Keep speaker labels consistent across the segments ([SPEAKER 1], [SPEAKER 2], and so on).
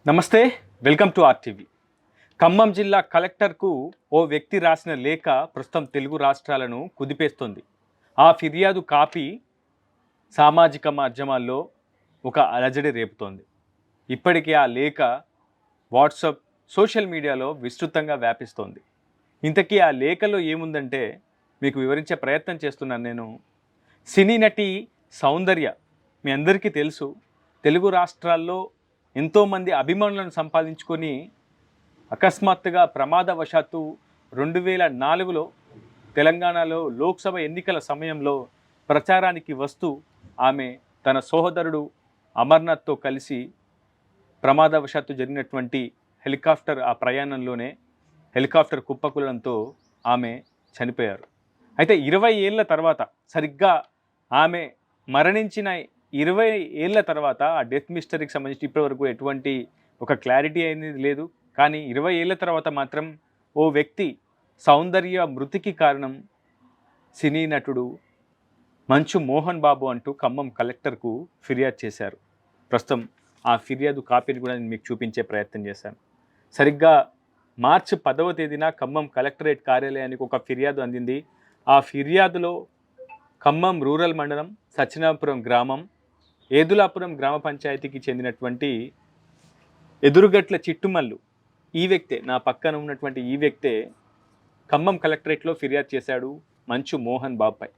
[SPEAKER 1] నమస్తే, welcome to RTV. Khammam జిల్లా కలెక్టర్కు ఓ వ్యక్తి రాసిన లేఖ ప్రస్తుతం తెలుగు రాష్ట్రాలను కుదిపేస్తోంది. ఆ ఫిర్యాదు కాపీ సామాజిక మాధ్యమాల్లో ఒక అలజడి రేపుతోంది. ఇప్పటికే ఆ లేఖ వాట్సాప్, సోషల్ మీడియాలో విస్తృతంగా వ్యాపిస్తోంది. ఇంతకీ ఆ లేఖలో ఏముందంటే మీకు వివరించే ప్రయత్నం చేస్తున్నాను నేను. సినీ నటి సౌందర్య, మీ అందరికీ తెలుసు, తెలుగు రాష్ట్రాల్లో ఎంతోమంది అభిమానులను సంపాదించుకొని అకస్మాత్తుగా ప్రమాదవశాత్తు 2004లో తెలంగాణలో లోక్సభ ఎన్నికల సమయంలో ప్రచారానికి వస్తూ ఆమె తన సోదరుడు అమర్నాథ్తో కలిసి ప్రమాదవశాత్తు జరిగినటువంటి హెలికాప్టర్ ఆ ప్రయాణంలోనే హెలికాప్టర్ కుప్పకూలడంతో ఆమె చనిపోయారు. అయితే 20 ఏళ్ల తర్వాత, సరిగ్గా ఆమె మరణించిన 20 ఏళ్ల తర్వాత ఆ డెత్ మిస్టరీకి సంబంధించి ఇప్పటివరకు ఎటువంటి ఒక క్లారిటీ అనేది లేదు. కానీ 20 ఏళ్ల తర్వాత మాత్రం ఓ వ్యక్తి సౌందర్య మృతికి కారణం సినీ నటుడు మంచు మోహన్ బాబు అంటూ ఖమ్మం కలెక్టర్కు ఫిర్యాదు చేశారు. ప్రస్తుతం ఆ ఫిర్యాదు కాపీని కూడా నేను మీకు చూపించే ప్రయత్నం చేశాను. సరిగ్గా మార్చి 10వ తేదీన ఖమ్మం కలెక్టరేట్ కార్యాలయానికి ఒక ఫిర్యాదు అందింది. ఆ ఫిర్యాదులో ఖమ్మం రూరల్ మండలం సత్యనాపురం గ్రామం, ఏదులాపురం గ్రామ పంచాయతీకి చెందినటువంటి ఎదురుగట్ల చిట్టుమల్లు, ఈ వ్యక్తే, నా పక్కన ఉన్నటువంటి ఈ వ్యక్తే ఖమ్మం కలెక్టరేట్లో ఫిర్యాదు చేశాడు మంచు మోహన్ బాబుపై.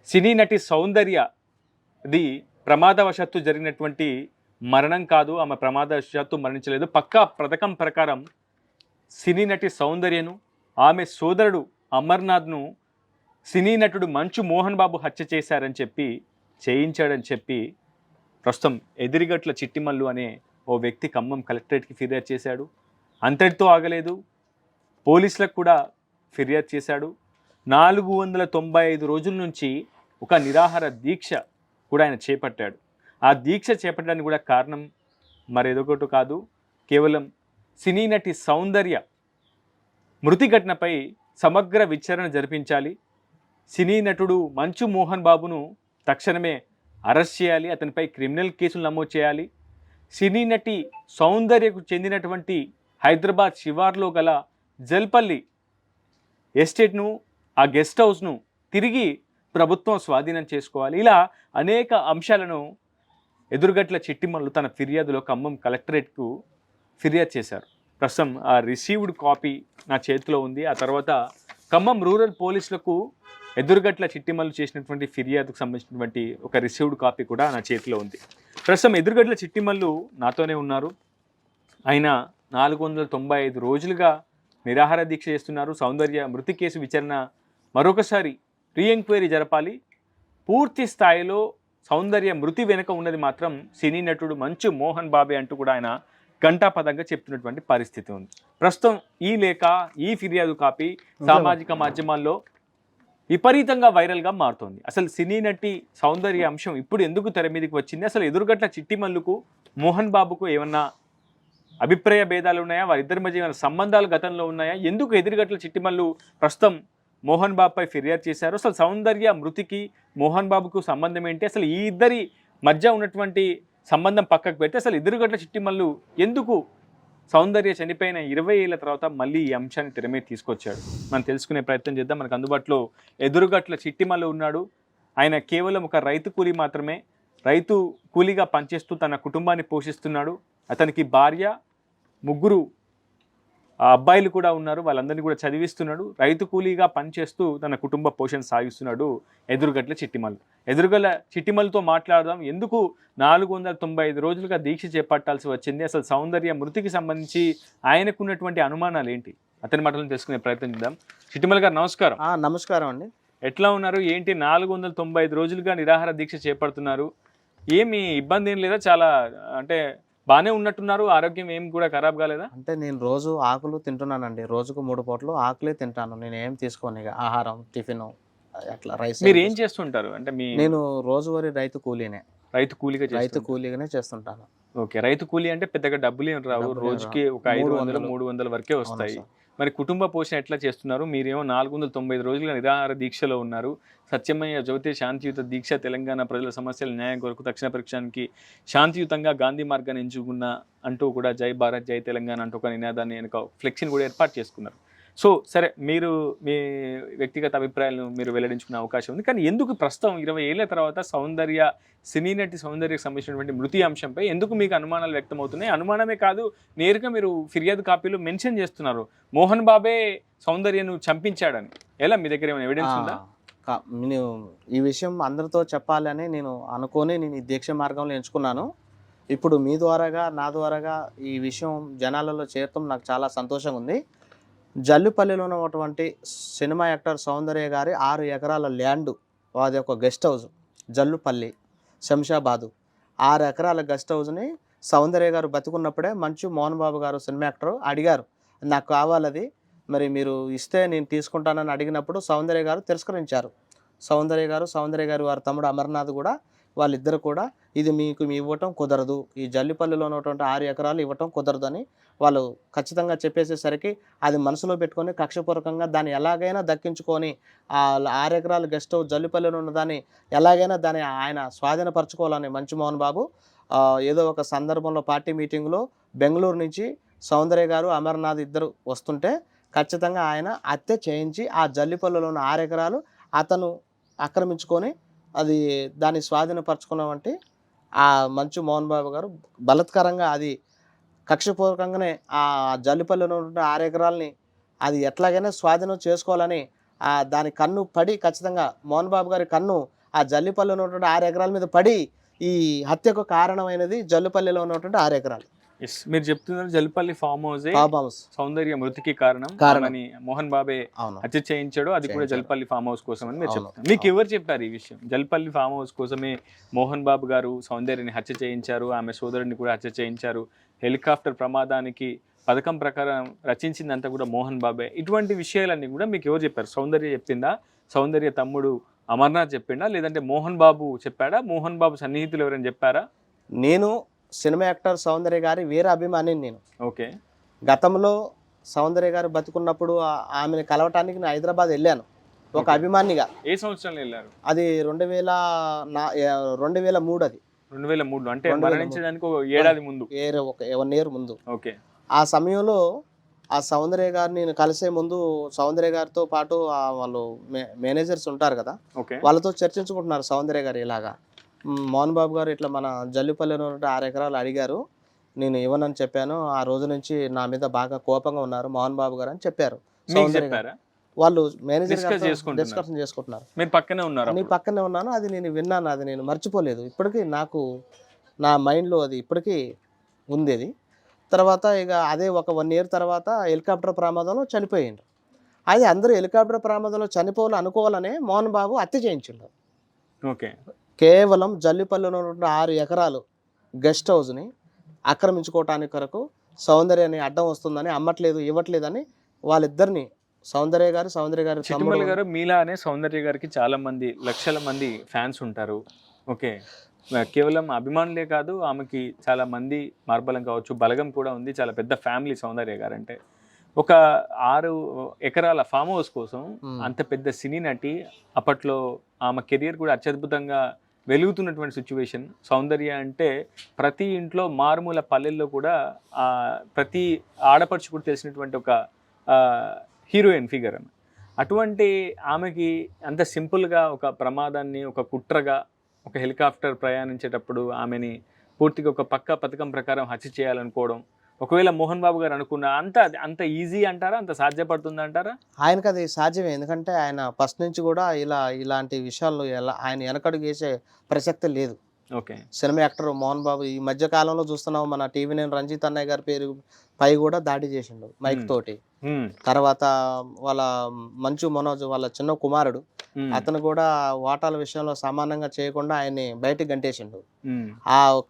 [SPEAKER 1] సినీ నటి సౌందర్యది ప్రమాదవశాత్తు జరిగినటువంటి మరణం కాదు, ఆమె ప్రమాదవశాత్తు మరణించలేదు. పక్కా పథకం ప్రకారం సినీ నటి సౌందర్యను, ఆమె సోదరుడు అమర్నాథ్ను సినీ నటుడు మంచు మోహన్ బాబు హత్య చేయించాడని చెప్పి ప్రస్తుతం ఎదిరిగట్ల చిట్టిమల్లు అనే ఓ వ్యక్తి ఖమ్మం కలెక్టరేట్కి ఫిర్యాదు చేశాడు. అంతటితో ఆగలేదు, పోలీసులకు కూడా ఫిర్యాదు చేశాడు. 495 రోజుల నుంచి ఒక నిరాహార దీక్ష కూడా ఆయన చేపట్టాడు. ఆ దీక్ష చేపట్టడానికి కూడా కారణం మరేదొకటి కాదు, కేవలం సినీ నటి సౌందర్య మృతి ఘటనపై సమగ్ర విచారణ జరిపించాలి, సినీ నటుడు మంచు మోహన్ బాబును తక్షణమే అరెస్ట్ చేయాలి, అతనిపై క్రిమినల్ కేసులు నమోదు చేయాలి, సినీ నటి సౌందర్యకు చెందినటువంటి హైదరాబాద్ శివార్లో గల జల్పల్లి ఎస్టేట్ను, ఆ గెస్ట్ హౌస్ను తిరిగి ప్రభుత్వం స్వాధీనం చేసుకోవాలి. ఇలా అనేక అంశాలను ఎదురుగట్ల చిట్టిమల్లు తన ఫిర్యాదులో ఖమ్మం కలెక్టరేట్కు ఫిర్యాదు చేశారు. ప్రస్తుతం ఆ రిసీవ్డ్ కాపీ నా చేతిలో ఉంది. ఆ తర్వాత ఖమ్మం రూరల్ పోలీసులకు ఎదురుగట్ల చిట్టిమల్లు చేసినటువంటి ఫిర్యాదుకు సంబంధించినటువంటి ఒక రిసీవ్డ్ కాపీ కూడా నా చేతిలో ఉంది. ప్రస్తుతం ఎదురుగట్ల చిట్టిమల్లు నాతోనే ఉన్నారు. ఆయన 495 రోజులుగా నిరాహార దీక్ష చేస్తున్నారు. సౌందర్య మృతి కేసు విచారణ మరొకసారి రీఎంక్వైరీ జరపాలి, పూర్తి స్థాయిలో సౌందర్య మృతి వెనుక ఉన్నది మాత్రం సినీ నటుడు మంచు మోహన్ బాబే అంటూ కూడా ఆయన గంటాపదంగా చెప్తున్నటువంటి పరిస్థితి ఉంది. ప్రస్తుతం ఈ లేఖ, ఈ ఫిర్యాదు కాపీ సామాజిక మాధ్యమాల్లో విపరీతంగా వైరల్గా మారుతోంది. అసలు సినీ నటి సౌందర్య అంశం ఇప్పుడు ఎందుకు తెర మీదకి వచ్చింది? అసలు ఎదురుగట్ల చిట్టిమల్లుకు మోహన్ బాబుకు ఏమన్నా అభిప్రాయ భేదాలు ఉన్నాయా? వారిద్దరి మధ్య ఏమైనా సంబంధాలు గతంలో ఉన్నాయా? ఎందుకు ఎదురుగట్ల చిట్టిమల్లు ప్రస్తుతం మోహన్ బాబుపై ఫిర్యాదు చేశారు? అసలు సౌందర్య మృతికి మోహన్ బాబుకు సంబంధం ఏంటి? అసలు ఈ ఇద్దరి మధ్య ఉన్నటువంటి సంబంధం పక్కకు పెట్టి అసలు ఎదురుగట్ల చిట్టిమల్లు ఎందుకు సౌందర్య చనిపోయిన 20 ఏళ్ల తర్వాత మళ్ళీ ఈ అంశాన్ని తెర మీద తీసుకొచ్చాడు? మనం తెలుసుకునే ప్రయత్నం చేద్దాం. మనకు అందుబాటులో ఎదురుగట్ల చిట్టిమల్లు ఉన్నాడు. ఆయన కేవలం ఒక రైతు కూలీ మాత్రమే, రైతు కూలీగా పనిచేస్తూ తన కుటుంబాన్ని పోషిస్తున్నాడు. అతనికి భార్య, 3 అబ్బాయిలు కూడా ఉన్నారు. వాళ్ళందరినీ కూడా చదివిస్తున్నాడు. రైతు కూలీగా పనిచేస్తూ తన కుటుంబ పోషణ సాగిస్తున్నాడు ఎదురుగట్ల చిట్టిమల్లు. ఎదురుగట్ల చిట్టిమల్లుతో మాట్లాడదాం. ఎందుకు 495 రోజులుగా దీక్ష చేపట్టాల్సి వచ్చింది? అసలు సౌందర్య మృతికి సంబంధించి ఆయనకున్నటువంటి అనుమానాలు ఏంటి? అతని మాటలను తెలుసుకునే ప్రయత్నం చేద్దాం. చిట్టిమల్లు గారు నమస్కారం.
[SPEAKER 2] నమస్కారం అండి.
[SPEAKER 1] ఎట్లా ఉన్నారు? ఏంటి 495 రోజులుగా నిరాహార దీక్ష చేపడుతున్నారు? ఏమి ఇబ్బంది ఏం లేదా? చాలా అంటే బాగానే ఉన్నట్టున్నారు, ఆరోగ్యం ఏం కూడా ఖరాబ్ కాలేదా?
[SPEAKER 2] అంటే నేను రోజు ఆకులు తింటున్నానండి. రోజుకు 3 పూటలు ఆకులే తింటాను. నేను ఏం తీసుకోను, ఇక ఆహారం, టిఫిన్, అట్లా రైస్.
[SPEAKER 1] మీరు ఏం చేస్తుంటారు? అంటే
[SPEAKER 2] నేను రోజువారీ రైతు కూలీనే.
[SPEAKER 1] రైతు కూలీగానే
[SPEAKER 2] చేస్తుంటాను.
[SPEAKER 1] ఓకే, రైతు కూలీ అంటే పెద్దగా డబ్బులు ఏం రావు, రోజుకి ఒక 500-300 వరకే వస్తాయి. మరి కుటుంబ పోషణ ఎట్లా చేస్తున్నారు? మీరేమో 495 రోజులుగా నిరాహార దీక్షలో ఉన్నారు. సత్యమయ్య జ్యోతి శాంతియుత దీక్ష తెలంగాణ ప్రజల సమస్యల న్యాయం కొరకు తక్షణ పరిష్కారానికి శాంతియుతంగా గాంధీ మార్గాన్ని ఎంచుకున్న అంటూ కూడా జై భారత్ జై తెలంగాణ అంటూ ఒక నినాదాన్ని వెనుక ఫ్లెక్సీని కూడా ఏర్పాటు చేసుకున్నారు. సో సరే, మీరు మీ వ్యక్తిగత అభిప్రాయాలను మీరు వెల్లడించుకునే అవకాశం ఉంది. కానీ ఎందుకు ప్రస్తుతం 20 ఏళ్ల తర్వాత సినీ నటి సౌందర్యకు సంబంధించినటువంటి మృతి అంశంపై ఎందుకు మీకు అనుమానాలు వ్యక్తమవుతున్నాయి? అనుమానమే కాదు, నేరుగా మీరు ఫిర్యాదు కాపీలో మెన్షన్ చేస్తున్నారు మోహన్ బాబే సౌందర్యను చంపించాడని. ఎలా, మీ దగ్గర ఏమైనా ఎవిడెన్స్ ఉందా?
[SPEAKER 2] నేను ఈ విషయం అందరితో చెప్పాలని నేను అనుకొని నేను ఈ దీక్ష మార్గంలో ఎంచుకున్నాను. ఇప్పుడు మీ ద్వారాగా నా ద్వారాగా ఈ విషయం జనాలలో చేరటం నాకు చాలా సంతోషంగా ఉంది. జల్లుపల్లిలో ఉన్నటువంటి సినిమా యాక్టర్ సౌందర్య గారి 6 ఎకరాల ల్యాండ్, అది ఒక గెస్ట్ హౌస్, జల్లుపల్లి శంషాబాదు 6 ఎకరాల గెస్ట్ హౌస్ని సౌందర్య గారు బతికున్నప్పుడే మంచు మోహన్ బాబు గారు సినిమా యాక్టర్ అడిగారు, నాకు కావాలది, మరి మీరు ఇస్తే నేను తీసుకుంటానని అడిగినప్పుడు సౌందర్య గారు తిరస్కరించారు. సౌందర్య గారు వారి తమ్ముడు అమర్నాథ్ కూడా, వాళ్ళిద్దరు కూడా ఇది మీకు ఇవ్వటం కుదరదు, ఈ జల్లిపల్లిలో ఉన్నటువంటి 6 ఎకరాలు ఇవ్వటం కుదరదని వాళ్ళు ఖచ్చితంగా చెప్పేసేసరికి అది మనసులో పెట్టుకొని కక్షపూర్వకంగా దాన్ని ఎలాగైనా దక్కించుకొని ఆ 6 ఎకరాల గెస్ట్ హౌస్ జల్లిపల్లిలో ఉన్న దాన్ని ఎలాగైనా దాన్ని ఆయన స్వాధీనపరచుకోవాలని మంచు మోహన్ బాబు ఏదో ఒక సందర్భంలో పార్టీ మీటింగ్లో బెంగళూరు నుంచి సౌందర్య గారు అమర్నాథ్ ఇద్దరు వస్తుంటే ఖచ్చితంగా ఆయన హత్య చేయించి ఆ జల్లిపల్లిలో ఉన్న 6 ఎకరాలు అతను ఆక్రమించుకొని అది దాన్ని స్వాధీనపరచుకున్నామంటే ఆ మంచు మోహన్ బాబు గారు బలత్కరంగా అది కక్షపూర్వకంగానే ఆ జల్లిపల్లిలో ఉన్న 6 ఎకరాలని అది ఎట్లాగైనా స్వాధీనం చేసుకోవాలని దాని కన్ను పడి, ఖచ్చితంగా మోహన్ బాబు గారి కన్ను ఆ జల్లిపల్లిలో ఉన్నటువంటి 6 ఎకరాల మీద పడి ఈ హత్యకు కారణమైనది జల్లిపల్లిలో ఉన్నటువంటి 6 ఎకరాలు.
[SPEAKER 1] మీరు చెప్తున్నారు జల్లిపల్లి ఫామ్ హౌస్ సౌందర్య మృతికి కారణం అని మోహన్ బాబే హత్య చేయించాడు, అది కూడా జల్లిపల్లి ఫామ్ హౌస్ కోసం అని మీరు చెప్తారు. మీకు ఎవరు చెప్పారు ఈ విషయం? జల్లిపల్లి ఫామ్ హౌస్ కోసమే మోహన్ బాబు గారు సౌందర్యని హత్య చేయించారు, ఆమె సోదరుడిని కూడా హత్య చేయించారు, హెలికాప్టర్ ప్రమాదానికి పథకం ప్రకారం రచించిందంతా కూడా మోహన్ బాబే. ఇటువంటి విషయాలన్నీ కూడా మీకు ఎవరు చెప్పారు? సౌందర్య చెప్పిందా? సౌందర్య తమ్ముడు అమర్నాథ్ చెప్పిండా? లేదంటే మోహన్ బాబు చెప్పాడా? మోహన్ బాబు సన్నిహితులు ఎవరైనా చెప్పారా?
[SPEAKER 2] నేను సినిమా యాక్టర్ సౌందర్య గారి వీర అభిమానిని. నేను
[SPEAKER 1] ఓకే,
[SPEAKER 2] గతంలో సౌందర్య గారు బతుకున్నప్పుడు ఆమెను కలవటానికి నేను హైదరాబాద్ వెళ్ళాను ఒక అభిమానిగా.
[SPEAKER 1] ఏ సంవత్సరంలో వెళ్ళారు?
[SPEAKER 2] అది 2003. అది
[SPEAKER 1] 2003 అంటే మరణించడానికి ఒక ఏడాది ముందు,
[SPEAKER 2] ఒక 1 year ముందు.
[SPEAKER 1] ఓకే,
[SPEAKER 2] ఆ సమయంలో ఆ సౌందర్య గారిని నేను కలిసే ముందు సౌందర్య గారితో పాటు వాళ్ళు మేనేజర్స్ ఉంటారు కదా, వాళ్ళతో చర్చించుకుంటున్నారు. సౌందర్య గారు ఇలాగా మోహన్ బాబు గారు ఇట్లా మన జల్లిపల్లిలో 6 ఎకరాలు అడిగారు, నేను ఇవ్వనని చెప్పాను, ఆ రోజు నుంచి నా మీద బాగా కోపంగా ఉన్నారు మోహన్ బాబు గారు అని చెప్పారు. వాళ్ళు మేనేజర్ డిస్కషన్ చేసుకుంటున్నారు.
[SPEAKER 1] మీరు పక్కనే ఉన్నారు?
[SPEAKER 2] నీ పక్కనే ఉన్నాను, అది నేను విన్నాను, అది నేను మర్చిపోలేదు, ఇప్పటికీ నాకు నా మైండ్లో అది ఇప్పటికీ ఉంది. అది తర్వాత ఇక అదే ఒక 1 year తర్వాత హెలికాప్టర్ ప్రమాదంలో చనిపోయిండు. అది అందరూ హెలికాప్టర్ ప్రమాదంలో చనిపోవాలి అనుకోవాలనే మోహన్ బాబు హత్య చేయించిండు.
[SPEAKER 1] ఓకే,
[SPEAKER 2] కేవలం జల్లిపల్లిలో ఉన్న 6 ఎకరాలు గెస్ట్ హౌస్ని ఆక్రమించుకోవటానికి కొరకు సౌందర్యని అడ్డం వస్తుందని, అమ్మట్లేదు ఇవ్వట్లేదని వాళ్ళిద్దరిని సౌందర్య గారు
[SPEAKER 1] చిట్టుమల్లి గారు మీలానే సౌందర్య గారికి చాలా మంది లక్షల మంది ఫ్యాన్స్ ఉంటారు. ఓకే, కేవలం అభిమానులే కాదు, ఆమెకి చాలా మంది మార్బలం కావచ్చు బలగం కూడా ఉంది, చాలా పెద్ద ఫ్యామిలీ సౌందర్య గారు అంటే. ఒక 6 ఎకరాల ఫామ్ హౌస్ కోసం అంత పెద్ద సినీ నటి, అప్పట్లో ఆమె కెరియర్ కూడా అత్యద్భుతంగా వెలుగుతున్నటువంటి సిచ్యువేషన్. సౌందర్య అంటే ప్రతి ఇంట్లో మారుమూల పల్లెల్లో కూడా ప్రతి ఆడపడుచు కూడా తెలిసినటువంటి ఒక హీరోయిన్ ఫిగర్ అని. అటువంటి ఆమెకి అంత సింపుల్గా ఒక ప్రమాదాన్ని, ఒక కుట్రగా, ఒక హెలికాప్టర్ ప్రయాణించేటప్పుడు ఆమెని పూర్తిగా ఒక పక్కా పథకం ప్రకారం హత్య చేయాలనుకోవడం, ఒకవేళ మోహన్ బాబు గారు అనుకున్న అంత ఈజీ అంటారా? అంత సాధ్యపడుతుంది అంటారా?
[SPEAKER 2] ఆయనకు అది సాధ్యమే, ఎందుకంటే ఆయన ఫస్ట్ నుంచి కూడా ఇలాంటి విషయాల్లో ఆయన వెనకడుగు వేసే ప్రసక్తి లేదు.
[SPEAKER 1] Okay,
[SPEAKER 2] cinema actor Mohan Babu ఈ మధ్య కాలంలో చూస్తున్నాం, మన టీవీ నేను రంజిత్ అన్నయ్య గారి పేరు పై కూడా దాడి చేసిండు మైక్ తోటి. తర్వాత వాళ్ళ మంచు మనోజ్ వాళ్ళ చిన్న కుమారుడు, అతను కూడా వాటాల విషయంలో సమానంగా చేయకుండా ఆయన్ని బయటికి గంటేసిండు.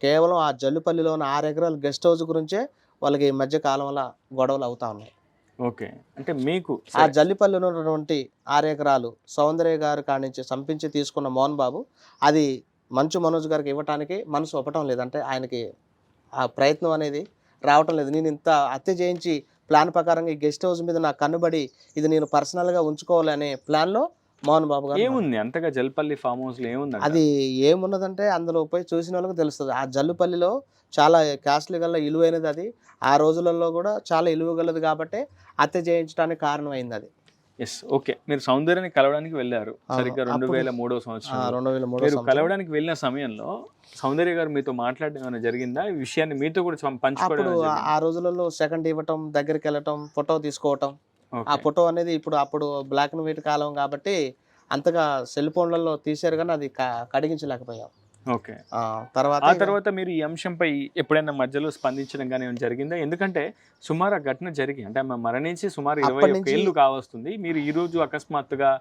[SPEAKER 2] కేవలం ఆ జల్లుపల్లిలో ఉన్న 6 ఎకరాల గెస్ట్ హౌస్ గురించే వాళ్ళకి ఈ మధ్య కాలంలో గొడవలు అవుతా ఉన్నాయి.
[SPEAKER 1] ఓకే, అంటే మీకు
[SPEAKER 2] ఆ జల్లిపల్లిలో ఉన్నటువంటి 6 ఎకరాలు సౌందర్య గారి కాడి నుంచి సంపించి తీసుకున్న మోహన్ బాబు అది మంచు మనోజ్ గారికి ఇవ్వటానికి మనసు ఒప్పటం లేదు. అంటే ఆయనకి ఆ ప్రయత్నం అనేది రావటం లేదు. నేను ఇంత హత్య చేయించి ప్లాన్ ప్రకారంగా ఈ గెస్ట్ హౌస్ మీద నాకు కన్నుబడి ఇది నేను పర్సనల్గా ఉంచుకోవాలి అనే ప్లాన్లో మోహన్ బాబు గారు
[SPEAKER 1] ఏముంది అంతగా జల్పల్లి ఫామ్ హౌస్ లో ఏముంది
[SPEAKER 2] అది ఏమున్నదంటే అందులో పోయి చూసిన వాళ్ళకి తెలుస్తుంది. ఆ జల్లుపల్లిలో చాలా కాస్ట్లీ గల ఇలువైనది అది. ఆ రోజులలో కూడా చాలా ఇలువ గలది కాబట్టి హత్య చేయించడానికి కారణమైంది అది.
[SPEAKER 1] Yes okay. మీరు సౌందర్యాన్ని కలవడానికి వెళ్ళారు సరిగ్గా 2003 సంవత్సరం. మీరు కలవడానికి వెళ్ళిన సమయంలో సౌందర్య గారు మీతో మాట్లాడడం ఏమైనా జరిగిందా? ఈ విషయాన్ని మీతో కూడా పంచుకోవడం
[SPEAKER 2] అప్పుడు ఆ రోజులలో సెకండ్ ఇవ్వటం, దగ్గరికి వెళ్ళటం, ఫోటో తీసుకోవటం. ఆ ఫోటో అనేది అప్పుడు బ్లాక్ అండ్ వైట్ కాలం కాబట్టి అంతగా సెల్ ఫోన్లలో తీశారు కానీ అది కడిగించలేకపోయాం.
[SPEAKER 1] ఓకే. ఆ తర్వాత మీరు ఈ అంశంపై ఎప్పుడైనా మధ్యలో స్పందించడం కానీ ఏమైనా జరిగిందా? ఎందుకంటే సుమారు ఆ ఘటన జరిగి అంటే ఆమె మరణించి సుమారు 21 ఏళ్ళు కావస్తుంది. మీరు ఈ రోజు అకస్మాత్తుగా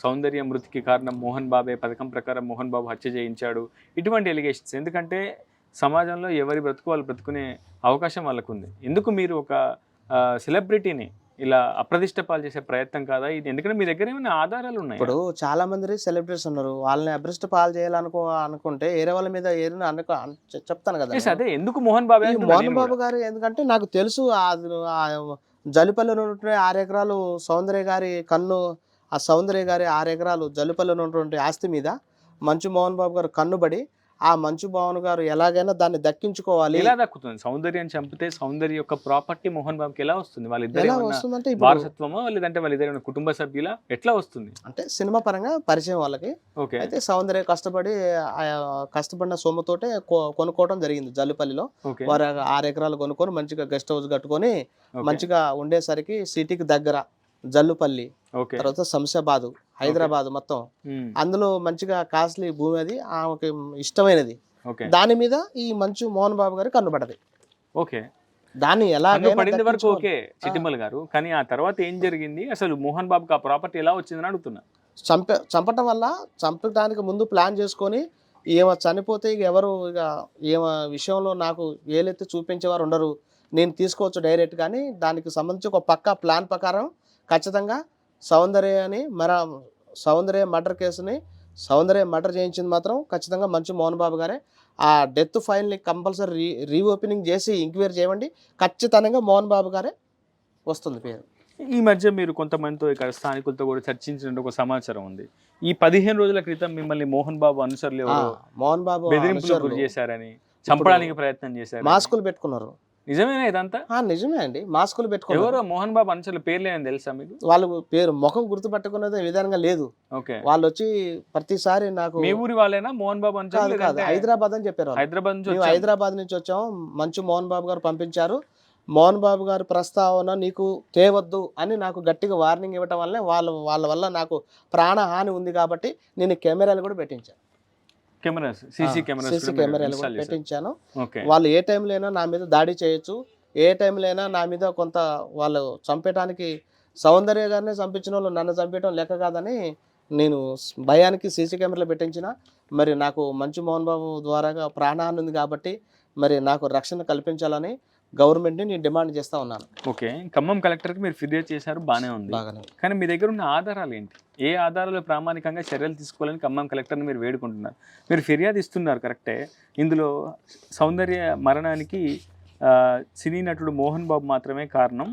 [SPEAKER 1] సౌందర్య మృతికి కారణం మోహన్ బాబే, పథకం ప్రకారం మోహన్ బాబు హత్య చేయించాడు, ఇటువంటి ఎలిగేషన్స్. ఎందుకంటే సమాజంలో ఎవరి బ్రతుకు వాళ్ళు బ్రతుకునే అవకాశం వాళ్ళకు ఉంది. ఎందుకు మీరు ఒక సెలబ్రిటీని ఇలా అప్రదిష్ట పాలు చేసే ప్రయత్నం కాదా ఇది? ఎందుకంటే మీ దగ్గర ఏమైనా ఆధారాలు ఉన్నాయి.
[SPEAKER 2] ఇప్పుడు చాలా మంది సెలబ్రిటీస్ ఉన్నారు, వాళ్ళని అప్రదిష్ట పాలు చేయాలనుకుంటే వేరే వాళ్ళ మీద ఏదైనా చెప్తాను కదా.
[SPEAKER 1] అదే ఎందుకు మోహన్ బాబు
[SPEAKER 2] గారు ఎందుకంటే నాకు తెలుసు జల్లిపల్లిలో ఉన్నటువంటి 6 ఎకరాలు సౌందర్య గారి కన్ను, ఆ సౌందర్య గారి 6 ఎకరాలు జల్లిపల్లిలో ఉన్నటువంటి ఆస్తి మీద మంచు మోహన్ బాబు గారు కన్నుబడి ఆ మంచు మోహన్ గారు ఎలాగైనా దాన్ని దక్కించుకోవాలి.
[SPEAKER 1] ఎలా దక్కుతుంది? సౌందర్యాన్ని చంపితే సౌందర్య యొక్క ప్రాపర్టీ మోహన్ బాబుకి ఎలా వస్తుంది? వాళ్ళిద్దరు వారసత్వమా లేదంటే వాళ్ళిద్దరు కుటుంబ సభ్యుల ఎట్లా వస్తుంది?
[SPEAKER 2] అంటే సినిమా పరంగా పరిచయం వాళ్ళకి. అయితే సౌందర్య కష్టపడిన సొమ్ముతోటే కొనుక్కోవడం జరిగింది జల్లిపల్లిలో. వారు 6 ఎకరాలు కొనుక్కొని మంచిగా గెస్ట్ హౌస్ కట్టుకొని మంచిగా ఉండేసరికి సిటీకి దగ్గర జల్లుపల్లి, తర్వాత శంషాబాద్, హైదరాబాద్ మొత్తం అందులో మంచిగా కాస్ట్లీ భూమి అది ఆమెకి ఇష్టమైనది. దాని మీద ఈ మంచు మోహన్ బాబు గారు కన్నుపడది.
[SPEAKER 1] ఓకే.
[SPEAKER 2] దాన్ని ఎలా
[SPEAKER 1] పడింది వరకు ఓకే చిట్టిమల్ గారు, కానీ ఆ తర్వాత ఏం జరిగింది? అసలు మోహన్ బాబుకి ఆ ప్రాపర్టీ ఎలా వచ్చిందని అడుగుతున్నా.
[SPEAKER 2] చంపటం వల్ల చంపడానికి ముందు ప్లాన్ చేసుకొని ఏమో చనిపోతే ఇక ఎవరు ఇక ఏమో విషయంలో నాకు ఏలెత్తి చూపించేవారు ఉండరు, నేను తీసుకోవచ్చు డైరెక్ట్. కానీ దానికి సంబంధించి ఒక పక్కా ప్లాన్ ప్రకారం ఖచ్చితంగా సౌందర్య మర్డర్ కేసుని మర్డర్ చేయించింది మాత్రం ఖచ్చితంగా మంచు మోహన్ బాబు గారే. ఆ డెత్ ఫైల్ని కంపల్సరీ రీఓపెనింగ్ చేసి ఎంక్వైరీ చేయండి, ఖచ్చితంగా మోహన్ బాబు గారే వస్తుంది పేరు.
[SPEAKER 1] ఈ మధ్య మీరు కొంతమందితో ఇక్కడ స్థానికులతో కూడా చర్చించిన ఒక సమాచారం ఉంది. ఈ 15 రోజుల క్రితం మిమ్మల్ని మోహన్ బాబు అనుచరులు
[SPEAKER 2] మోహన్ బాబు
[SPEAKER 1] బెదిరింపులకు గురి చేశారని, చంపడానికి ప్రయత్నం చేశారు,
[SPEAKER 2] మాస్కులు పెట్టుకున్నారు.
[SPEAKER 1] నిజమేనా ఇదంతా?
[SPEAKER 2] నిజమే అండి, మాస్కులు పెట్టుకున్నారు.
[SPEAKER 1] ఎవరో మోహన్ బాబు అనుచరుల పేర్లు ఏమని తెలుసా మీకు?
[SPEAKER 2] వాళ్ళ పేరు ముఖం గుర్తుపట్టుకునేది విధానంగా లేదు.
[SPEAKER 1] ఓకే.
[SPEAKER 2] వాళ్ళు వచ్చి ప్రతిసారి నాకు
[SPEAKER 1] మీ ఊరి వాళ్ళేనా మోహన్ బాబు అనుచరులు?
[SPEAKER 2] హైదరాబాద్ అని చెప్పారు. హైదరాబాద్ నుంచి వచ్చాము, మంచు మోహన్ బాబు గారు పంపించారు, మోహన్ బాబు గారి ప్రస్తావన నీకు తేవద్దు అని నాకు గట్టిగా వార్నింగ్ ఇవ్వటం వల్లే వాళ్ళ వల్ల నాకు ప్రాణహాని ఉంది కాబట్టి నేను కెమెరాలు కూడా పెట్టించాను.
[SPEAKER 1] సీసీ
[SPEAKER 2] కెమెరాలు కూడా పెట్టించాను. వాళ్ళు ఏ టైంలో అయినా నా మీద దాడి చేయొచ్చు, ఏ టైంలో అయినా నా మీద కొంత వాళ్ళు చంపేయడానికి, సౌందర్య గారిని చంపించిన వాళ్ళు నన్ను చంపేయడం లెక్క కాదని నేను భయానికి సీసీ కెమెరాలు పెట్టించిన. మరి నాకు మంచు మోహన్ బాబు ద్వారాగా ప్రాణహాని ఉంది కాబట్టి మరి నాకు రక్షణ కల్పించాలని గవర్నమెంట్ని నేను డిమాండ్ చేస్తూ ఉన్నాను.
[SPEAKER 1] ఓకే. ఖమ్మం కలెక్టర్కి మీరు ఫిర్యాదు చేశారు, బాగానే ఉంది. కానీ మీ దగ్గర ఉన్న ఆధారాలు ఏంటి? ఏ ఆధారాలు ప్రామాణికంగా చర్యలు తీసుకోవాలని ఖమ్మం కలెక్టర్ని మీరు వేడుకుంటున్నారు? మీరు ఫిర్యాదు ఇస్తున్నారు కరెక్టే, ఇందులో సౌందర్య మరణానికి సినీ నటుడు మోహన్ బాబు మాత్రమే కారణం,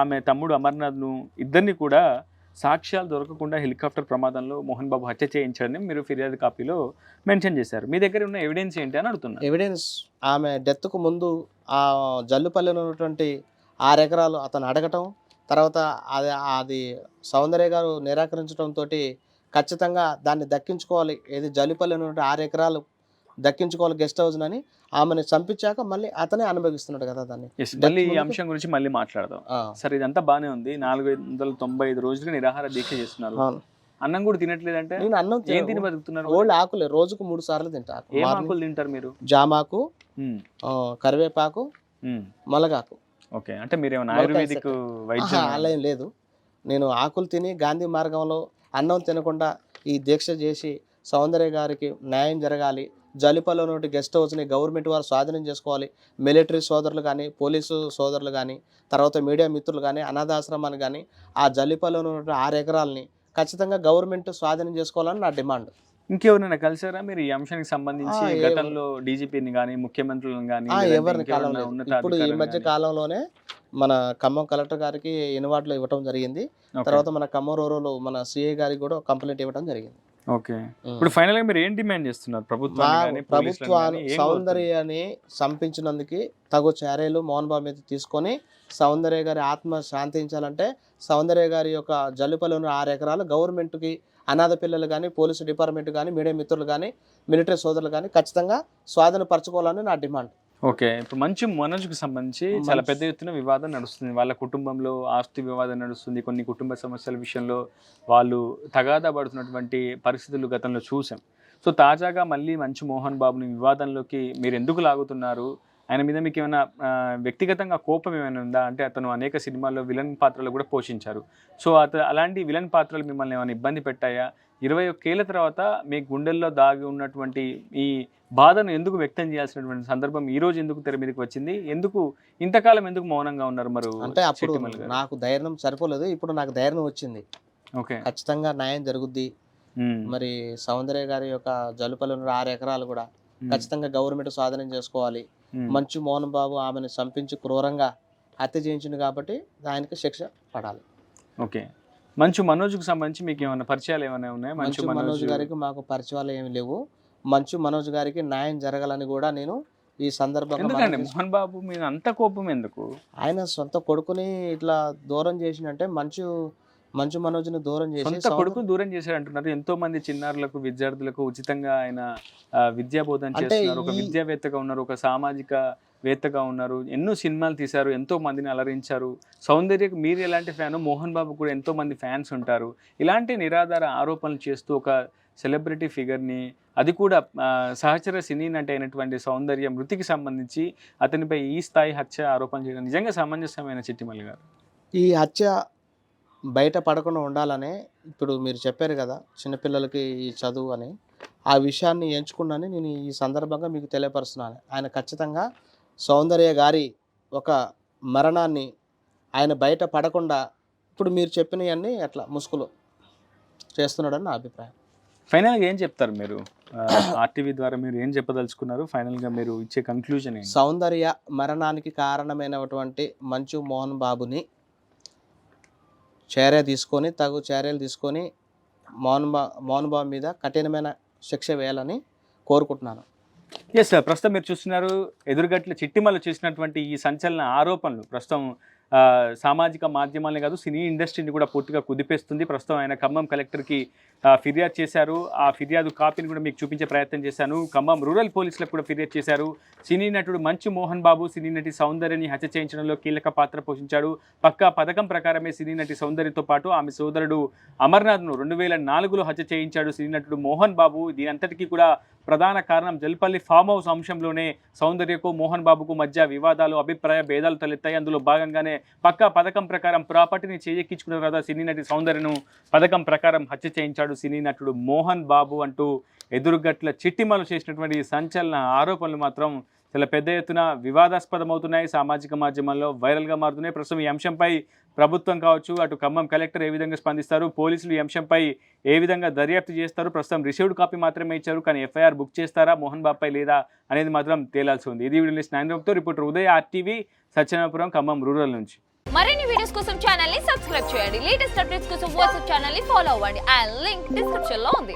[SPEAKER 1] ఆమె తమ్ముడు అమర్నాథ్ను ఇద్దరిని కూడా సాక్ష్యాలు దొరకకుండా హెలికాప్టర్ ప్రమాదంలో మోహన్ బాబు హత్య చేయించారని మీరు ఫిర్యాదు కాపీలో మెన్షన్ చేశారు. మీ దగ్గర ఉన్న ఎవిడెన్స్ ఏంటి అని అడుగుతున్నా.
[SPEAKER 2] ఎవిడెన్స్ ఆమె డెత్కు ముందు ఆ జల్లుపల్లిలో ఉన్నటువంటి 6 ఎకరాలు అతను అడగటం, తర్వాత అది సౌందర్య గారు నిరాకరించడంతో ఖచ్చితంగా దాన్ని దక్కించుకోవాలి, ఏది జల్లుపల్లి ఉన్నటువంటి 6 ఎకరాలు దక్కించుకోవాలి గెస్ట్ హౌస్ అని ఆమెను చంపించాక మళ్ళీ అతనే అనుభవిస్తున్నాడు కదా దాన్ని.
[SPEAKER 1] మళ్ళీ ఈ అంశం గురించి మళ్ళీ మాట్లాడదాం. సరే, ఇదంతా బానే ఉంది. 495 రోజులు నిరాహార దీక్ష చేస్తున్నారు, అన్నం కూడా తినట్లేదంటే
[SPEAKER 2] నేను అన్నం
[SPEAKER 1] ఏం తిని బతుకుతున్నారు?
[SPEAKER 2] ఓల్డ్ ఆకులే, రోజుకు 3 సార్లు తింటా.
[SPEAKER 1] ఏం ఆకులు తింటారు మీరు?
[SPEAKER 2] జామాకు, కరివేపాకు, మొలగాకు.
[SPEAKER 1] ఓకే. అంటే మీరు ఏమైనా ఆయుర్వేదిక్ వైద్యం?
[SPEAKER 2] అలా ఏం లేదు, నేను ఆకులు తిని గాంధీ మార్గంలో అన్నం తినకుండా ఈ దీక్ష చేసి సౌందర్య గారికి న్యాయం జరగాలి, జల్లిపల్లిలో ఉన్నటువంటి గెస్ట్ హౌస్ని గవర్నమెంట్ వారు స్వాధీనం చేసుకోవాలి, మిలిటరీ సోదరులు కానీ, పోలీసు సోదరులు కానీ, తర్వాత మీడియా మిత్రులు కానీ, అనాథాశ్రమాన్ని కానీ, ఆ జల్లిపల్లిలో ఉన్నటువంటి 6 ఎకరాలని ఖచ్చితంగా గవర్నమెంట్ స్వాధీనం చేసుకోవాలని నా డిమాండ్.
[SPEAKER 1] ఇంకెవరైనా కలిసారా మీరు ఈ అంశానికి సంబంధించి?
[SPEAKER 2] ఏ-
[SPEAKER 1] గతంలో డీజీపీని కానీ, ముఖ్యమంత్రులను కానీ,
[SPEAKER 2] ఎవరిని కలవలేదు. ఇప్పుడు ఈ మధ్య కాలంలోనే మన ఖమ్మం కలెక్టర్ గారికి ఇన్వార్డులు ఇవ్వడం జరిగింది. తర్వాత మన ఖమ్మం రూరల్ మన సిఐ గారికి కూడా కంప్లైంట్ ఇవ్వడం జరిగింది.
[SPEAKER 1] ఓకే. ఇప్పుడు ఫైనల్ గా మీరు ఏం డిమాండ్ చేస్తున్నారు?
[SPEAKER 2] ప్రభుత్వాన్ని సౌందర్యాన్ని సంపించినందుకు తగు చర్యలు మోహన్ బాబు మీద తీసుకొని సౌందర్య గారి ఆత్మ శాంతించాలంటే సౌందర్య గారి యొక్క జల్లుపల్లి ఉన్న 6 ఎకరాలు గవర్నమెంట్కి అనాథ పిల్లలు కానీ, పోలీసు డిపార్ట్మెంట్ కానీ, మీడియా మిత్రులు కానీ, మిలిటరీ సోదరులు కానీ ఖచ్చితంగా స్వాధీనపరచుకోవాలని నా డిమాండ్.
[SPEAKER 1] ఓకే. ఇప్పుడు మంచు మనోజ్కి సంబంధించి చాలా పెద్ద ఎత్తున వివాదం నడుస్తుంది. వాళ్ళ కుటుంబంలో ఆస్తి వివాదం నడుస్తుంది. కొన్ని కుటుంబ సమస్యల విషయంలో వాళ్ళు తగాదా పడుతున్నటువంటి పరిస్థితులు గతంలో చూసాం. సో తాజాగా మళ్ళీ మంచు మోహన్ బాబుని వివాదంలోకి మీరు ఎందుకు లాగుతున్నారు? ఆయన మీద మీకు ఏమైనా వ్యక్తిగతంగా కోపం ఏమైనా ఉందా? అంటే అతను అనేక సినిమాల్లో విలన్ పాత్రలు కూడా పోషించారు. సో అలాంటి విలన్ పాత్రలు మిమ్మల్ని ఏమైనా ఇబ్బంది పెట్టాయా? 21 ఏళ్ల తర్వాత మీ గుండెల్లో దాగి ఉన్నటువంటి ఈ బాధను ఎందుకు వ్యక్తం చేయాల్సినటువంటి సందర్భం ఈ రోజు ఎందుకు తెర మీదకి వచ్చింది? ఎందుకు ఇంతకాలం ఎందుకు మౌనంగా ఉన్నారు? మరి
[SPEAKER 2] అంటే అప్పుడు నాకు ధైర్యం సరిపోలేదు, ఇప్పుడు నాకు ధైర్యం వచ్చింది.
[SPEAKER 1] ఓకే,
[SPEAKER 2] ఖచ్చితంగా న్యాయం జరుగుద్ది. మరి సౌందర్య గారి యొక్క జలుపల్లి 6 ఎకరాలు కూడా ఖచ్చితంగా గవర్నమెంట్ స్వాధీనం చేసుకోవాలి. మంచు మోహన్ బాబు ఆమెను చంపించి క్రూరంగా హత్య చేయించింది కాబట్టి ఆయనకి శిక్ష పడాలి.
[SPEAKER 1] ఓకే. మంచు మనోజ్కి సంబంధించి మీకు ఏమైనా పరిచయాలు ఏమైనా ఉన్నాయా?
[SPEAKER 2] మంచు మనోజ్ గారికి మాకు పరిచయాలు ఏమి లేవు. మంచు మనోజ్ గారికి న్యాయం జరగాలని కూడా నేను ఈ సందర్భంగా.
[SPEAKER 1] మోహన్ బాబు మీద అంత కోపం ఎందుకు?
[SPEAKER 2] ఆయన సొంత కొడుకుని ఇట్లా దూరం చేసినంటే మంచు మనోజ్ని దూరం చేసి
[SPEAKER 1] కొడుకు దూరం చేశాడు అంటున్నారు. ఎంతో మంది చిన్నారులకు, విద్యార్థులకు ఉచితంగా ఆయన విద్యా బోధన చేస్తున్నారు. ఒక విద్యావేత్తగా ఉన్నారు, ఒక సామాజిక వేత్తగా ఉన్నారు. ఎన్నో సినిమాలు తీశారు, ఎంతో మందిని అలరించారు. సౌందర్యకు మీరు ఎలాంటి ఫ్యాను, మోహన్ బాబు కూడా ఎంతో మంది ఫ్యాన్స్ ఉంటారు. ఇలాంటి నిరాధార ఆరోపణలు చేస్తూ ఒక సెలబ్రిటీ ఫిగర్ని, అది కూడా సహచర సినీ నటి అయినటువంటి సౌందర్య మృతికి సంబంధించి అతనిపై ఈ స్థాయి హత్య ఆరోపణ చేయడం నిజంగా సమంజసమైన చిట్టిమల్లి గారు?
[SPEAKER 2] ఈ హత్య బయట పడకుండా ఉండాలనే ఇప్పుడు మీరు చెప్పారు కదా చిన్నపిల్లలకి ఈ చదువు అని, ఆ విషయాన్ని ఎంచుకున్నాను నేను ఈ సందర్భంగా మీకు తెలియపరుస్తున్నాను. ఆయన ఖచ్చితంగా సౌందర్య గారి ఒక మరణాన్ని ఆయన బయట పడకుండా ఇప్పుడు మీరు చెప్పినవన్నీ అట్లా ముసుగులో చేస్తున్నాడని నా అభిప్రాయం.
[SPEAKER 1] ఫైనల్గా ఏం చెప్తారు మీరు? ఆర్టీవీ ద్వారా మీరు ఏం చెప్పదలుచుకున్నారు? ఫైనల్గా మీరు ఇచ్చే కంక్లూజన్ ఏంటి?
[SPEAKER 2] సౌందర్య మరణానికి కారణమైనటువంటి మంచు మోహన్ బాబుని తగు చర్యలు తీసుకొని మోహన్ బాబు మీద కఠినమైన శిక్ష వేయాలని కోరుకుంటున్నాను.
[SPEAKER 1] ఎస్ సార్, ప్రస్తుతం మీరు చూస్తున్నారు ఎదురుగట్ల చిట్టిమల్లి చేసినటువంటి ఈ సంచలన ఆరోపణలు ప్రస్తుతం సామాజిక మాధ్యమాలనే కాదు సినీ ఇండస్ట్రీని కూడా పూర్తిగా కుదిపేస్తుంది. ప్రస్తుతం ఆయన ఖమ్మం కలెక్టర్కి ఫిర్యాదు చేశారు. ఆ ఫిర్యాదు కాపీని కూడా మీకు చూపించే ప్రయత్నం చేశాను. ఖమ్మం రూరల్ పోలీసులకు కూడా ఫిర్యాదు చేశారు. సినీ నటుడు మంచు మోహన్ బాబు సినీ నటి సౌందర్యని హత్య చేయించడంలో కీలక పాత్ర పోషించాడు. పక్కా పథకం ప్రకారమే సినీ నటి సౌందర్యతో పాటు ఆమె సోదరుడు అమర్నాథ్ను 2004లో హత్య చేయించాడు సినీ నటుడు మోహన్ బాబు. దీని అంతటికీ కూడా ప్రధాన కారణం జల్పల్లి ఫామ్ హౌస్ అంశంలోనే సౌందర్యకు మోహన్ బాబుకు మధ్య వివాదాలు, అభిప్రాయ భేదాలు తలెత్తాయి. అందులో భాగంగానే పక్కా పథకం ప్రకారం ప్రాపర్టీని చేజెక్కించుకున్న తర్వాత సినీ నటి సౌందర్యను పథకం ప్రకారం హత్య చేయించాడు సినీ నటుడు మోహన్ బాబు అంటూ ఎదురుగట్ల చిట్టిమల్లి చేసినటువంటి సంచలన ఆరోపణలు మాత్రం చాలా పెద్ద ఎత్తున వివాదాస్పదమవుతున్నాయి. సామాజిక మాధ్యమాల్లో వైరల్గా మారుతున్నాయి. ప్రస్తుతం ఈ అంశంపై ప్రభుత్వం కావచ్చు, అటు ఖమ్మం కలెక్టర్ ఏ విధంగా స్పందిస్తారు, పోలీసులు ఈ అంశంపై ఏ విధంగా దర్యాప్తు చేస్తారు, ప్రస్తుతం రిసీవ్డ్ కాపీ మాత్రమే ఇచ్చారు కానీ ఎఫ్ఐఆర్ బుక్ చేస్తారా మోహన్ బాబుపై లేదా అనేది మాత్రం తేలాల్సి ఉంది. ఇది video list reporter Uday, RTV, Satyanapuram, Khammam rural నుంచి.
[SPEAKER 3] మరిన్ని వీడియోస్ కోసం ఛానల్ ని సబ్స్క్రైబ్ చేయండి. లేటెస్ట్ అప్డేట్స్ కోసం వాట్సాప్ ఛానల్ ని ఫాలో అవ్వండి. ఆ లింక్ డిస్క్రిప్షన్ లో ఉంది.